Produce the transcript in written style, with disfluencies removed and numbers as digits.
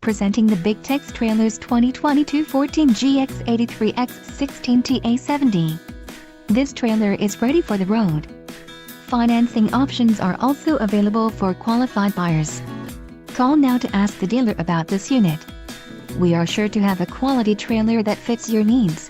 Presenting the Big Tex Trailers 2022 14GX83X16TA70. This trailer is ready for the road. Financing options are also available for qualified buyers. Call now to ask the dealer about this unit. We are sure to have a quality trailer that fits your needs.